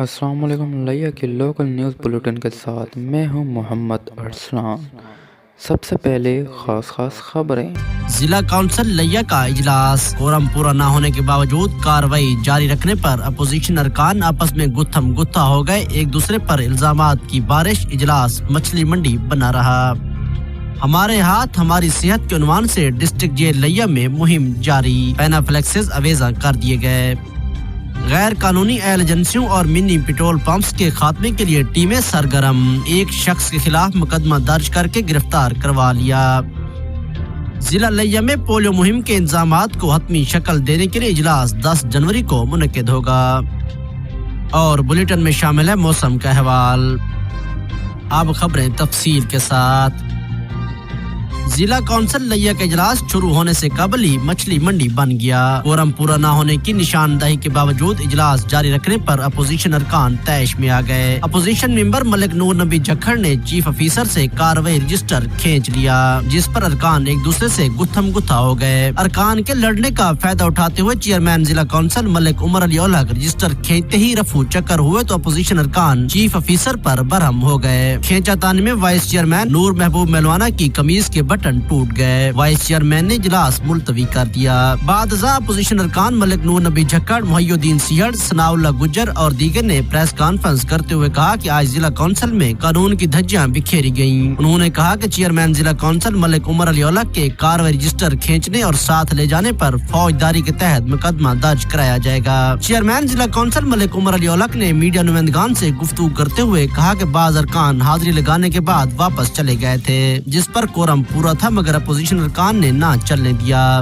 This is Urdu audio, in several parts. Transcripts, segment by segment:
السلام علیکم لیا کے لوکل نیوز بلیٹن کے ساتھ میں ہوں محمد ارسلان۔ سب سے پہلے خاص خبریں۔ ضلع کونسل لیا کا اجلاس، کورم پورا نہ ہونے کے باوجود کارروائی جاری رکھنے پر اپوزیشن ارکان آپس میں گتھم گتھا ہو گئے، ایک دوسرے پر الزامات کی بارش۔ اجلاس مچھلی منڈی بنا رہا۔ ہمارے ہاتھ ہماری صحت کے عنوان سے ڈسٹرکٹ جیل لیا میں مہم جاری، پینافلیکسز اویزہ کر دیے گئے۔ غیر قانونی ایل ایجنسیوں اور منی پیٹرول پمپس کے خاتمے کے لیے ٹیمیں سرگرم، ایک شخص کے خلاف مقدمہ درج کر کے گرفتار کروا لیا۔ ضلع لیا میں پولیو مہم کے انتظامات کو حتمی شکل دینے کے لیے اجلاس 10 جنوری کو منعقد ہوگا۔ اور بلیٹن میں شامل ہے موسم کا احوال۔ اب خبریں تفصیل کے ساتھ۔ ضلع کونسل لیا کا اجلاس شروع ہونے سے قبل ہی مچھلی منڈی بن گیا۔ کورم پورا نہ ہونے کی نشاندہی کے باوجود اجلاس جاری رکھنے پر اپوزیشن ارکان طیش میں آ گئے۔ اپوزیشن ممبر ملک نور نبی جکھڑ نے چیف افیسر سے کارروائی رجسٹر کھینچ لیا، جس پر ارکان ایک دوسرے سے گتھم گتھا ہو گئے۔ ارکان کے لڑنے کا فائدہ اٹھاتے ہوئے چیئرمین ضلع کونسل ملک عمر علی اولک رجسٹر کھینچتے ہی رفو چکر ہوئے تو اپوزیشن ارکان چیف افیسر پر برہم ہو گئے۔ کھینچا تانی میں وائس چیئرمین نور محبوب ملوانا کی قمیض کے بٹن ٹوٹ گئے۔ وائس چیئرمین نے اجلاس ملتوی کر دیا۔ بعد ازاں اپوزیشن ارکان ملک نور نبی جھکڑ، محی الدین سیہڑ، ثناء اللہ گجر اور دیگر نے پریس کانفرنس کرتے ہوئے کہا کہ آج ضلع کونسل میں قانون کی دھجیاں بکھیری گئیں۔ انہوں نے کہا کہ چیئرمین ضلع کونسل ملک عمر علی اولک کے کارروائی رجسٹر کھینچنے اور ساتھ لے جانے پر فوجداری کے تحت مقدمہ درج کرایا جائے گا۔ چیئرمین ضلع کونسل ملک عمر علی اولک نے میڈیا نمائندگان سے گفتگو کرتے ہوئے کہا کہ بعض ارکان حاضری لگانے کے بعد واپس چلے گئے تھے، جس پر کورم پورا تھا، مگر اپوزیشن ارکان نے نہ چلنے دیا۔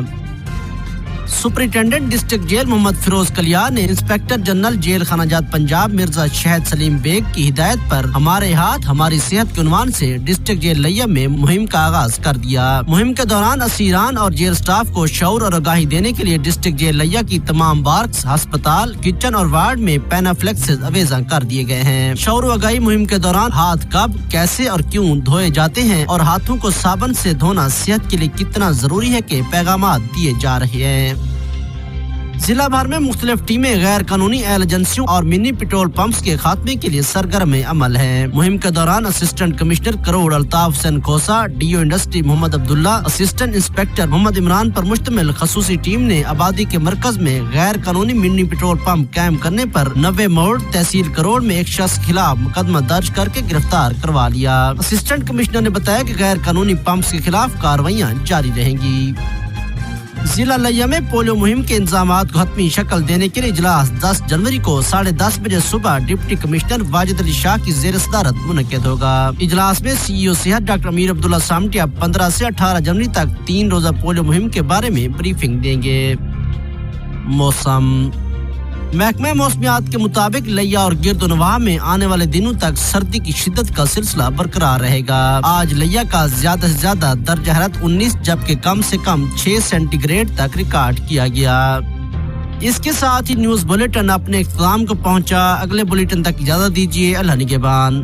سپرنٹینڈنٹ ڈسٹرکٹ جیل محمد فیروز کلیار نے انسپیکٹر جنرل جیل خانہ جات پنجاب مرزا شہد سلیم بیگ کی ہدایت پر ہمارے ہاتھ ہماری صحت کے عنوان سے ڈسٹرکٹ جیل لیا میں مہم کا آغاز کر دیا۔ مہم کے دوران اسیران اور جیل سٹاف کو شعور اور آگاہی دینے کے لیے ڈسٹرکٹ جیل لیا کی تمام بارکس، ہسپتال، کچن اور وارڈ میں پینافلیکسز اویزہ کر دیے گئے ہیں۔ شعور و آگاہی مہم کے دوران ہاتھ کب، کیسے اور کیوں دھوئے جاتے ہیں اور ہاتھوں کو صابن سے دھونا صحت کے لیے کتنا ضروری ہے کے پیغامات دیے جا رہے ہیں۔ ضلع بھر میں مختلف ٹیمیں غیر قانونی ایل ایجنسیوں اور منی پیٹرول پمپس کے خاتمے کے لیے سرگرم عمل ہیں۔ مہم کے دوران اسسٹنٹ کمشنر کروڑ الطاف حسین کھوسا، ڈی او انڈسٹری محمد عبداللہ، اسسٹنٹ انسپیکٹر محمد عمران پر مشتمل خصوصی ٹیم نے آبادی کے مرکز میں غیر قانونی منی پیٹرول پمپ قائم کرنے پر 90 موڑ تحصیل کروڑ میں ایک شخص خلاف مقدمہ درج کر کے گرفتار کروا لیا۔ اسسٹنٹ کمشنر نے بتایا کہ غیر قانونی پمپس کے خلاف کارروائیاں جاری رہیں گی۔ ضلع لیا میں پولیو مہم کے انتظامات کو حتمی شکل دینے کے لیے اجلاس 10 جنوری کو 10:30 بجے صبح ڈپٹی کمشنر واجد علی شاہ کی زیر صدارت منعقد ہوگا۔ اجلاس میں سی ای او صحت ڈاکٹر امیر عبداللہ سامٹیا 15 سے 18 جنوری تک 3 روزہ پولیو مہم کے بارے میں بریفنگ دیں گے۔ موسم۔ محکمہ موسمیات کے مطابق لیا اور گرد و نواح میں آنے والے دنوں تک سردی کی شدت کا سلسلہ برقرار رہے گا۔ آج لیا کا زیادہ سے زیادہ درجہ حرارت 19 جبکہ کم سے کم 6 سینٹی گریڈ تک ریکارڈ کیا گیا۔ اس کے ساتھ ہی نیوز بلیٹن اپنے اختتام کو پہنچا۔ اگلے بلیٹن تک اجازت دیجیے۔ اللہ نگہبان۔